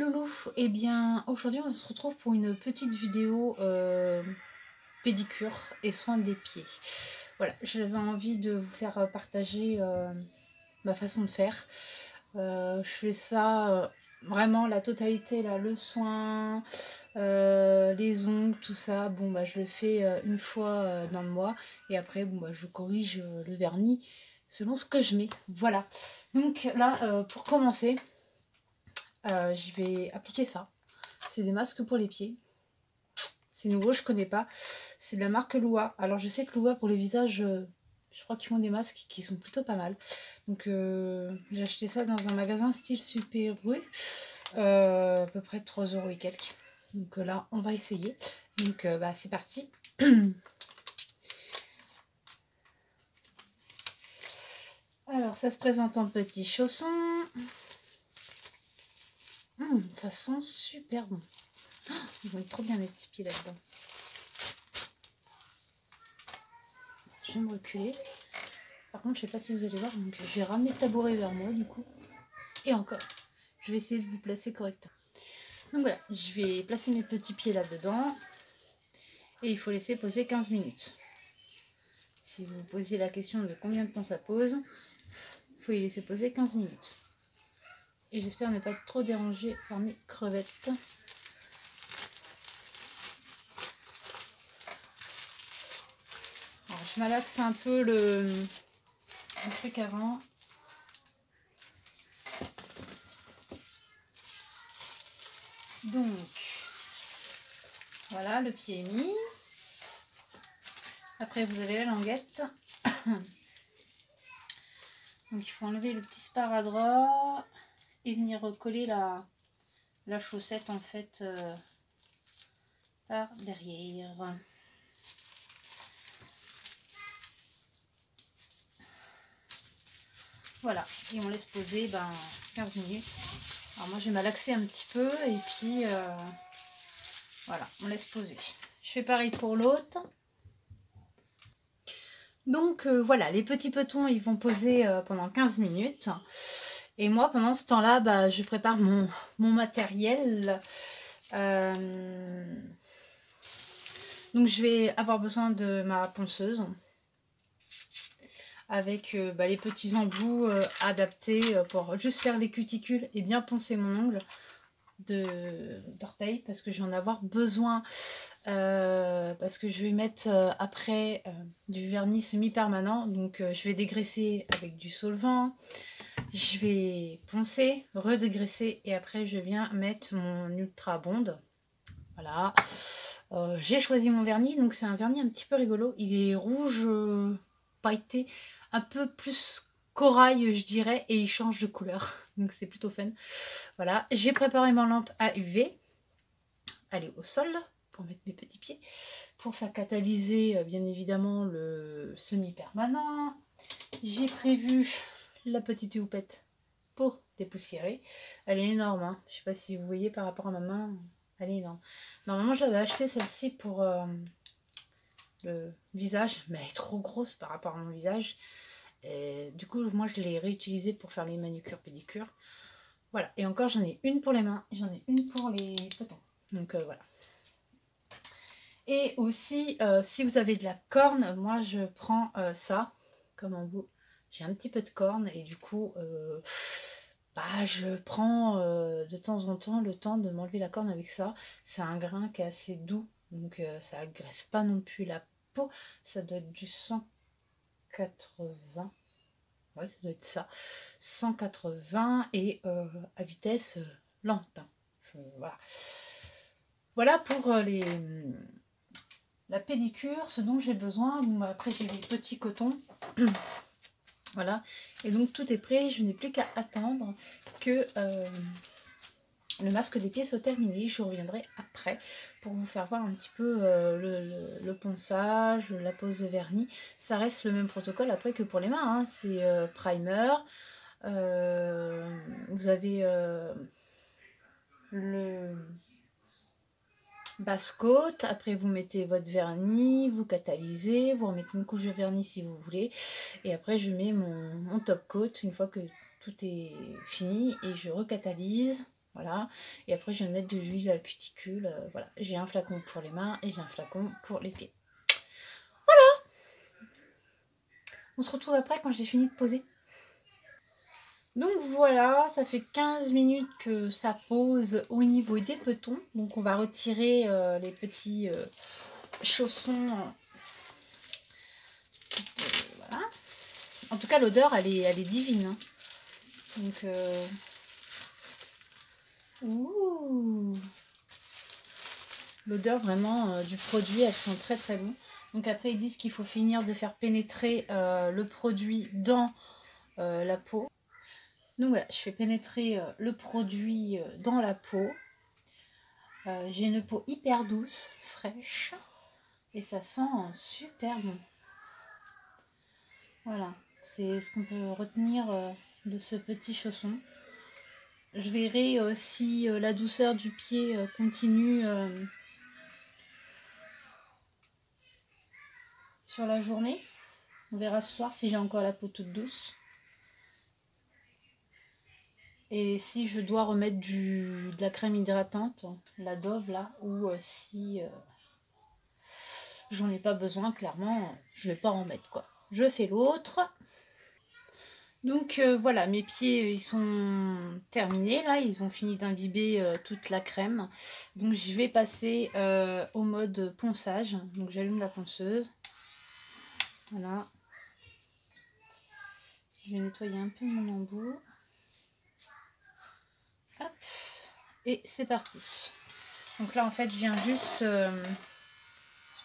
loulou, eh bien aujourd'hui on se retrouve pour une petite vidéo pédicure et soins des pieds. Voilà, j'avais envie de vous faire partager ma façon de faire. Je fais ça vraiment la totalité, là, le soin, les ongles, tout ça. Bon bah je le fais une fois dans le mois et après bon bah je corrige le vernis selon ce que je mets. Voilà. Donc là pour commencer. Je vais appliquer ça. C'est des masques pour les pieds. C'est nouveau, je connais pas. C'est de la marque Lua. Alors je sais que Lua pour les visages, je crois qu'ils font des masques qui sont plutôt pas mal. Donc j'ai acheté ça dans un magasin style Super Rue. À peu près 3 € et quelques. Donc là, on va essayer. Donc bah, c'est parti. Alors ça se présente en petits chaussons. Ça sent super bon. Oh, ils vont être trop bien mes petits pieds là-dedans. Je vais me reculer. Par contre, je sais pas si vous allez voir, donc je vais ramener le tabouret vers moi du coup. Et encore, je vais essayer de vous placer correctement. Donc voilà, je vais placer mes petits pieds là-dedans. Et il faut laisser poser 15 minutes. Si vous vous posiez la question de combien de temps ça pose, il faut y laisser poser 15 minutes. Et j'espère ne pas être trop dérangée par mes crevettes. Alors, je malaxe un peu le truc avant. Donc, voilà, le pied est mis. Après, vous avez la languette. Donc, il faut enlever le petit sparadrap et venir recoller la chaussette, en fait, par derrière. Voilà, et on laisse poser 15 minutes. Alors moi, je vais malaxer un petit peu et puis, voilà, on laisse poser. Je fais pareil pour l'autre. Donc voilà, les petits petons ils vont poser pendant 15 minutes. Et moi pendant ce temps-là, je prépare mon matériel. Donc je vais avoir besoin de ma ponceuse. Avec les petits embouts adaptés pour juste faire les cuticules et bien poncer mon ongle d'orteil. Parce que je vais en avoir besoin. Parce que je vais mettre après du vernis semi-permanent, donc je vais dégraisser avec du solvant, je vais poncer, redégraisser et après je viens mettre mon Ultra Bond. Voilà, j'ai choisi mon vernis, donc c'est un vernis un petit peu rigolo, il est rouge pailleté, un peu plus corail je dirais, et il change de couleur, donc c'est plutôt fun. Voilà, j'ai préparé ma lampe à UV, elle est au sol pour mettre mes petits pieds, pour faire catalyser bien évidemment le semi-permanent. J'ai prévu la petite houppette pour dépoussiérer. Elle est énorme, hein. Je sais pas si vous voyez par rapport à ma main, elle est énorme. Normalement je l'avais acheté celle-ci pour le visage, mais elle est trop grosse par rapport à mon visage. Et du coup moi je l'ai réutilisée pour faire les manucures pédicures. Voilà, et encore j'en ai une pour les mains, j'en ai une pour les petons. Donc voilà. Et aussi, si vous avez de la corne, moi je prends ça, comme en bout. J'ai un petit peu de corne et du coup, je prends de temps en temps le temps de m'enlever la corne avec ça. C'est un grain qui est assez doux, donc ça agresse pas non plus la peau. Ça doit être du 180. Ouais, ça doit être ça. 180 et à vitesse lente. Hein. Voilà. Voilà pour la pédicure, ce dont j'ai besoin. Bon, après j'ai les petits cotons. Voilà. Et donc tout est prêt. Je n'ai plus qu'à attendre que le masque des pieds soit terminé. Je reviendrai après pour vous faire voir un petit peu le ponçage, la pose de vernis. Ça reste le même protocole après que pour les mains. Hein. C'est primer. Vous avez le basse côte, après vous mettez votre vernis, vous catalysez, vous remettez une couche de vernis si vous voulez, et après je mets mon top coat une fois que tout est fini et je recatalyse. Voilà. Et après, je vais mettre de l'huile à la cuticule. Voilà. J'ai un flacon pour les mains et j'ai un flacon pour les pieds. On se retrouve après quand j'ai fini de poser. Donc voilà, ça fait 15 minutes que ça pose au niveau des petons. Donc on va retirer les petits chaussons. Voilà. En tout cas, l'odeur, elle est divine. Hein. Donc, l'odeur vraiment du produit, elle sent très très bon. Donc après, ils disent qu'il faut finir de faire pénétrer le produit dans la peau. Donc voilà, je fais pénétrer le produit dans la peau. J'ai une peau hyper douce, fraîche. Et ça sent super bon. Voilà, c'est ce qu'on peut retenir de ce petit chausson. Je verrai si la douceur du pied continue sur la journée. On verra ce soir si j'ai encore la peau toute douce. Et si je dois remettre de la crème hydratante, la Dove là, ou si j'en ai pas besoin, clairement, je vais pas en mettre quoi. Je fais l'autre. Donc voilà, mes pieds ils sont terminés là, ils ont fini d'imbiber toute la crème. Donc je vais passer au mode ponçage. Donc j'allume la ponceuse. Voilà. Je vais nettoyer un peu mon embout. Hop. Et c'est parti. Donc là en fait je viens juste... je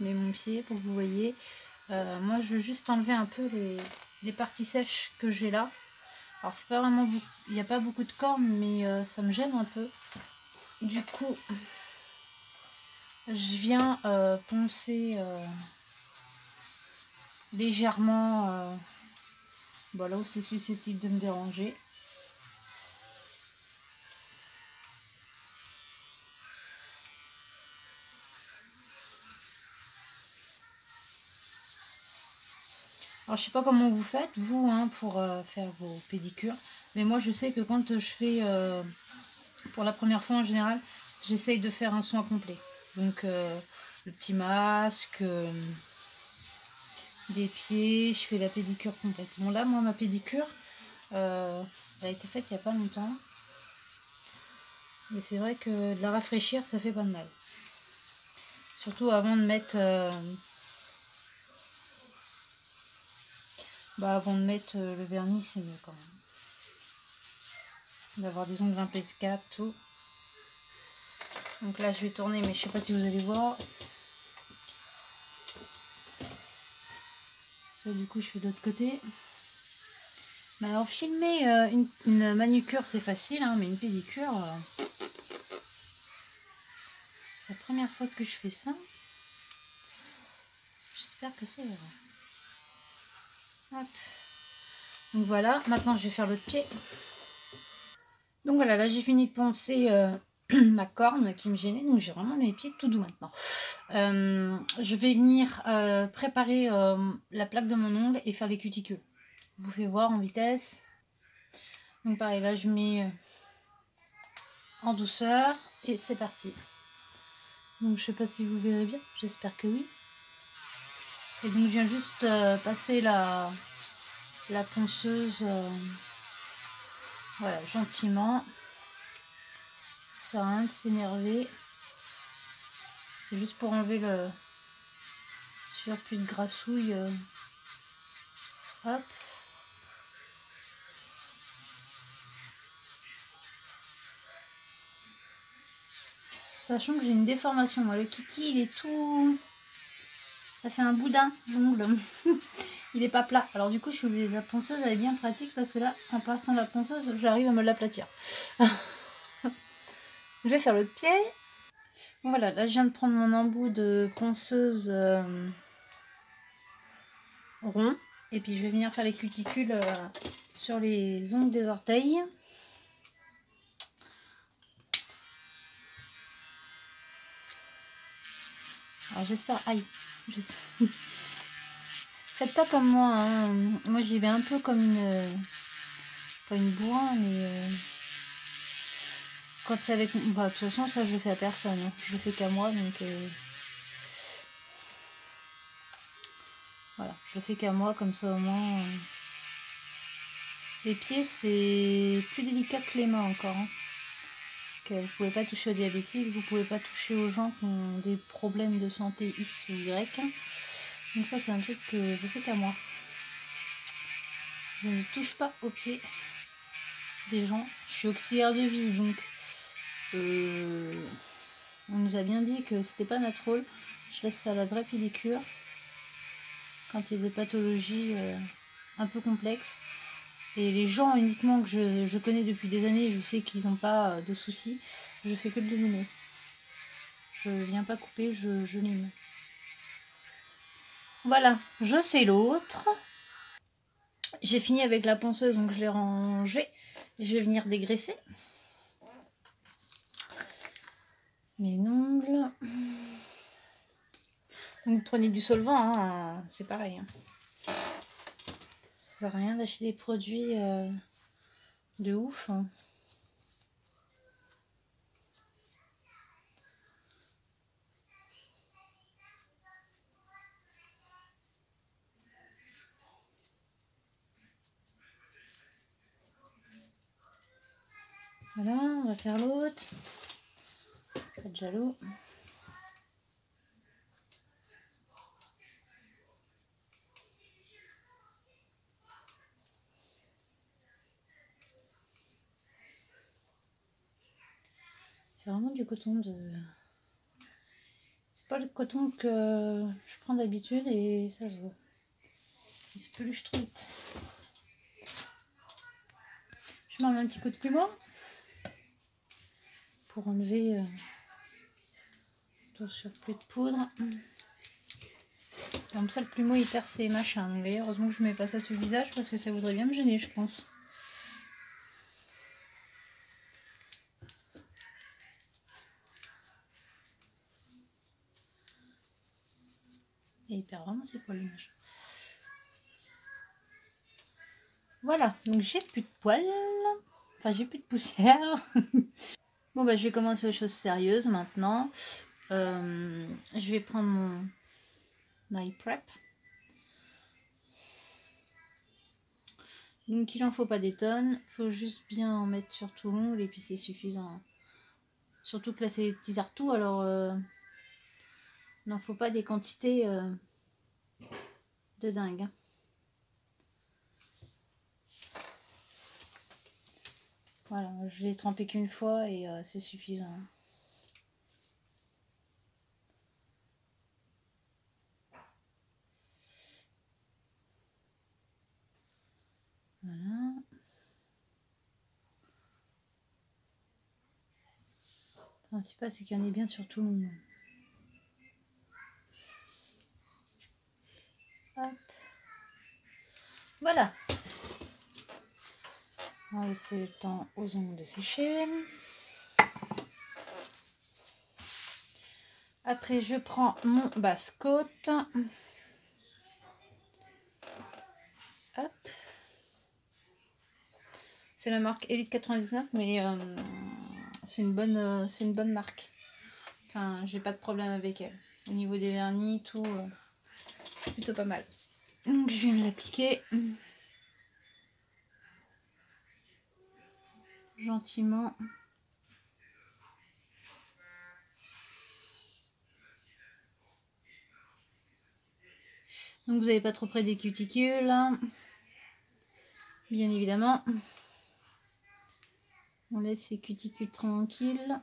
mets mon pied pour que vous voyez. Moi je veux juste enlever un peu les parties sèches que j'ai là. Alors c'est pas vraiment... Il n'y a pas beaucoup de cornes mais ça me gêne un peu. Du coup... je viens poncer légèrement là où c'est susceptible de me déranger. Alors je sais pas comment vous faites vous hein, pour faire vos pédicures, mais moi je sais que quand je fais pour la première fois en général, j'essaye de faire un soin complet. Donc le petit masque, des pieds, je fais la pédicure complète. Bon là moi ma pédicure elle a été faite il n'y a pas longtemps. Mais c'est vrai que de la rafraîchir ça fait pas de mal. Surtout avant de mettre avant de mettre le vernis, c'est mieux quand même. D'avoir des ongles impeccables, tout. Donc là je vais tourner mais je sais pas si vous allez voir. Ça du coup je fais de l'autre côté. Mais alors filmer une manucure c'est facile hein, mais une pédicure c'est la première fois que je fais ça. J'espère que c'est vrai. Hop. Donc voilà, maintenant je vais faire l'autre pied. Donc voilà, là j'ai fini de poncer ma corne qui me gênait, donc j'ai vraiment les pieds tout doux maintenant. Je vais venir préparer la plaque de mon ongle et faire les cuticules. Je vous fais voir en vitesse. Donc pareil, là je mets en douceur et c'est parti. Donc je sais pas si vous verrez bien, j'espère que oui. Et donc je viens juste passer la ponceuse voilà, gentiment. Ça sert à rien de s'énerver. C'est juste pour enlever le surplus de grassouille. Hop. Sachant que j'ai une déformation. Moi, le kiki, il est tout... Ça fait un boudin, l'ongle. Il est pas plat. Alors du coup, je suis obligée de la ponceuse, elle est bien pratique parce que là, en passant la ponceuse, j'arrive à me l'aplatir. Je vais faire le pied. Voilà, là je viens de prendre mon embout de ponceuse rond. Et puis je vais venir faire les cuticules sur les ongles des orteils. Alors j'espère... Aïe. Faites pas comme moi. Hein. Moi j'y vais un peu comme une... pas une bourrin, mais... Quand c'est avec... Enfin, de toute façon, ça, je le fais à personne. Hein. Je le fais qu'à moi, donc... Voilà, je le fais qu'à moi, comme ça, au moins... Les pieds, c'est plus délicat que les mains, encore. Hein. Parce que vous pouvez pas toucher aux diabétiques, vous pouvez pas toucher aux gens qui ont des problèmes de santé X ou Y. Donc ça, c'est un truc que je fais qu'à moi. Je ne touche pas aux pieds des gens. Je suis auxiliaire de vie, donc on nous a bien dit que c'était pas notre rôle. Je laisse ça à la vraie pédicure. Quand il y a des pathologies un peu complexes. Et les gens uniquement que je connais depuis des années, je sais qu'ils n'ont pas de soucis. Je fais que de limer. Je viens pas couper, je lime. Voilà, je fais l'autre. J'ai fini avec la ponceuse, donc je l'ai rangée. Je vais venir dégraisser mes ongles. Donc prenez du solvant, hein, c'est pareil. Hein. Ça sert à rien d'acheter des produits de ouf. Hein. Voilà, on va faire l'autre. Pas de jaloux. C'est vraiment du coton de... C'est pas le coton que je prends d'habitude et ça se voit. Il se peluche trop vite. Je mets un petit coup de plumeau pour enlever tout surplus de poudre. Comme ça, le plumeau il perd ses machins. Donc, vous voyez, heureusement que je ne mets pas ça sur le visage parce que ça voudrait bien me gêner, je pense. Et il perd vraiment ses poils, le machin. Voilà, donc j'ai plus de poils. Enfin, j'ai plus de poussière. Bon, bah, je vais commencer aux choses sérieuses maintenant. Je vais prendre mon eye prep. Donc, il en faut pas des tonnes. Il faut juste bien en mettre sur tout l'ongle et puis c'est suffisant. Surtout que là, c'est les petits artous, alors il n'en faut pas des quantités de dingue. Voilà, je l'ai trempé qu'une fois et c'est suffisant. Voilà. Le principal, c'est qu'il y en ait bien sur tout le monde. Hop. Voilà. On va laisser le temps aux ongles de sécher. Après, je prends mon basse-côte. Hop. C'est la marque Elite 99, mais c'est une bonne marque. Enfin, j'ai pas de problème avec elle. Au niveau des vernis, tout, c'est plutôt pas mal. Donc, je viens de l'appliquer. Gentiment. Donc vous n'avez pas trop près des cuticules, bien évidemment. On laisse ces cuticules tranquilles.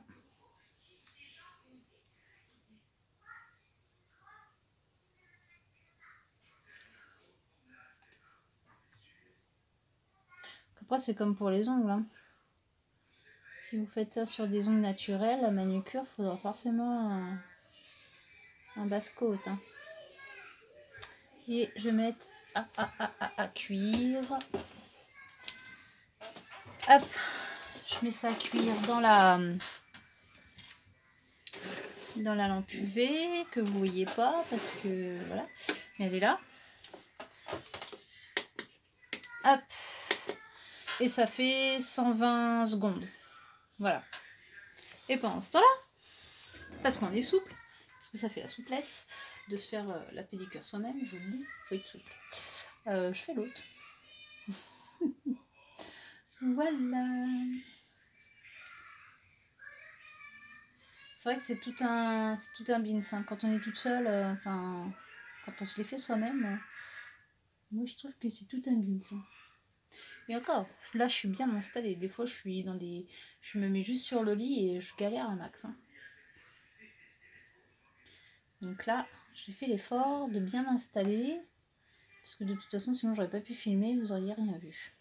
Après c'est comme pour les ongles. Hein. Si vous faites ça sur des ongles naturels, la manucure, il faudra forcément un basse-côte. Hein. Et je vais mettre à cuire. Hop, je mets ça à cuire dans la lampe UV que vous voyez pas parce que voilà, mais elle est là. Hop, et ça fait 120 secondes. Voilà. Et pendant ce temps-là, parce qu'on est souple, parce que ça fait la souplesse de se faire la pédicure soi-même, je vous le dis, il faut être souple. Je fais l'autre. Voilà. C'est vrai que c'est tout un bins, hein. Quand on est toute seule, enfin, quand on se les fait soi-même, moi je trouve que c'est tout un bins. Hein. Et encore, là je suis bien installée. Des fois je me mets juste sur le lit et je galère un max. Hein. Donc là, j'ai fait l'effort de bien m'installer. Parce que de toute façon, sinon j'aurais pas pu filmer, vous auriez rien vu.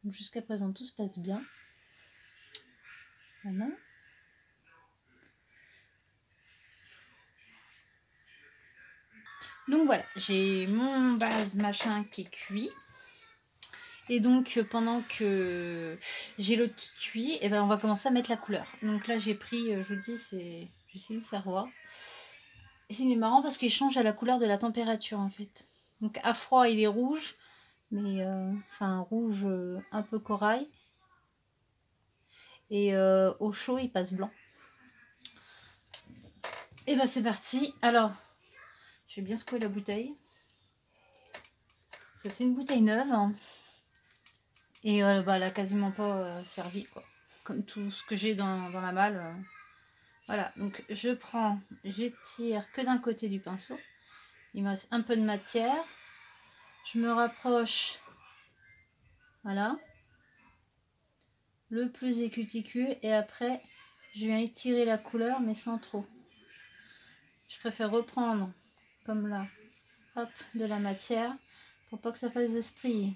Donc jusqu'à présent, tout se passe bien. Voilà. Donc voilà, j'ai mon base machin qui est cuit. Et donc pendant que j'ai l'autre qui cuit, et ben on va commencer à mettre la couleur. Donc là j'ai pris, je vous dis, je vais essayer de vous faire voir. Et c'est marrant parce qu'il change à la couleur de la température en fait. Donc à froid il est rouge, mais enfin rouge un peu corail. Et au chaud il passe blanc. Et ben c'est parti. Alors, je vais bien secouer la bouteille. C'est une bouteille neuve. Hein. Et bah, elle a quasiment pas servi quoi. Comme tout ce que j'ai dans la malle. Voilà, donc j'étire que d'un côté du pinceau. Il me reste un peu de matière. Je me rapproche. Voilà. Le plus des cuticules. Et après, je viens étirer la couleur, mais sans trop. Je préfère reprendre, comme là, hop, de la matière, pour pas que ça fasse de stries.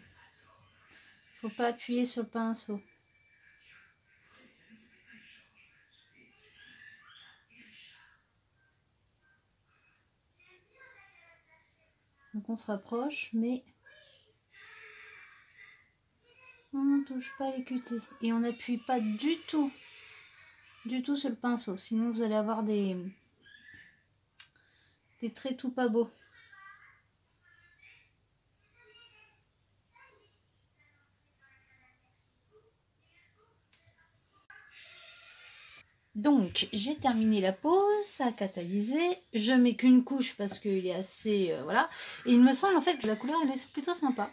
Faut pas appuyer sur le pinceau. Donc on se rapproche, mais on ne touche pas les cutis. Et on n'appuie pas du tout sur le pinceau. Sinon vous allez avoir des traits tout pas beaux. Donc j'ai terminé la pose, ça a catalysé. Je mets qu'une couche parce qu'il est assez... voilà. Et il me semble en fait que la couleur elle est plutôt sympa.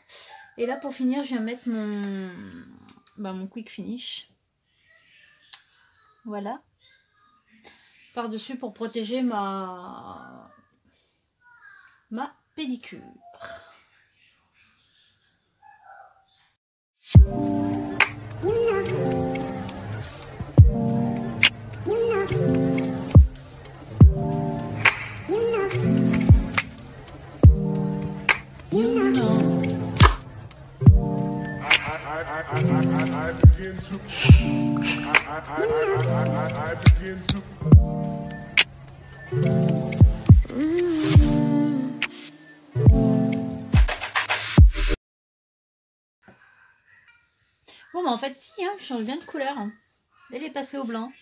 Et là pour finir je viens mettre mon quick finish. Voilà. Par-dessus pour protéger ma pédicure. Bon bah en fait si, hein, je change bien de couleur. Hein. Elle est passée au blanc.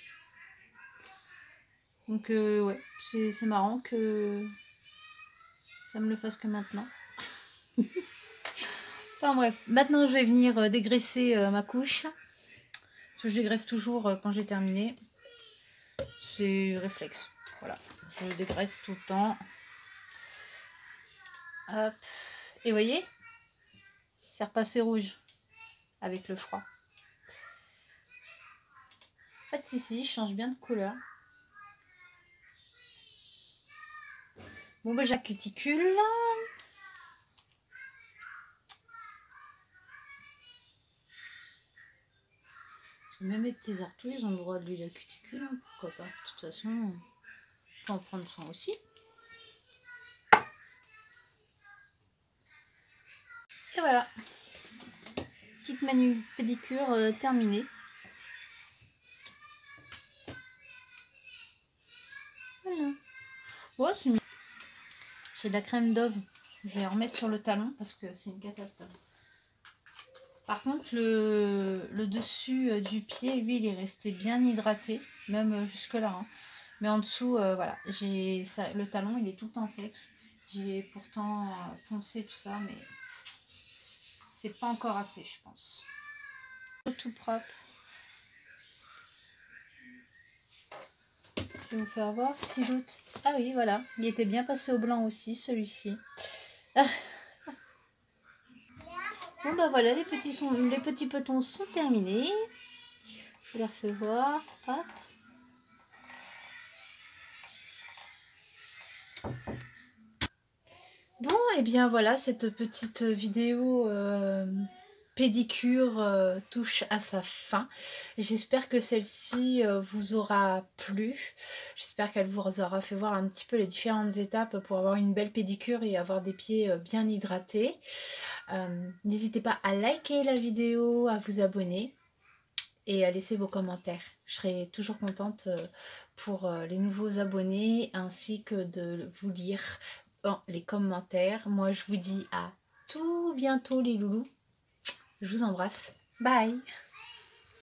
Donc ouais, c'est marrant que ça me le fasse que maintenant. Enfin bref, maintenant je vais venir dégraisser ma couche. Parce que je dégraisse toujours quand j'ai terminé. C'est réflexe. Voilà, je dégraisse tout le temps. Hop. Et vous voyez, c'est repassé rouge avec le froid. En fait, ici, je change bien de couleur. Bon, bah, j'ai la cuticule. Parce que même mes petits artous, ils ont le droit de lui la cuticule. Hein, pourquoi pas. De toute façon, il faut en prendre soin aussi. Et voilà. Petite pédicure terminée. Voilà. Oh, j'ai de la crème Dove. Je vais en remettre sur le talon parce que c'est une catastrophe. Par contre, le dessus du pied, lui, il est resté bien hydraté, même jusque là. Hein. Mais en dessous, voilà, le talon, il est tout le temps sec. J'ai pourtant poncé tout ça, mais c'est pas encore assez, je pense. Tout propre. Je vais vous faire voir si l'autre... Ah oui, voilà. Il était bien passé au blanc aussi, celui-ci. Ah. Bon, bah voilà, les petits petons sont terminés. Je leur fais voir. Hop. Bon, et bien voilà, cette petite vidéo pédicure touche à sa fin. J'espère que celle-ci vous aura plu. J'espère qu'elle vous aura fait voir un petit peu les différentes étapes pour avoir une belle pédicure et avoir des pieds bien hydratés. N'hésitez pas à liker la vidéo, à vous abonner et à laisser vos commentaires. Je serai toujours contente pour les nouveaux abonnés ainsi que de vous lire dans les commentaires. Moi, je vous dis à tout bientôt les loulous. Je vous embrasse. Bye!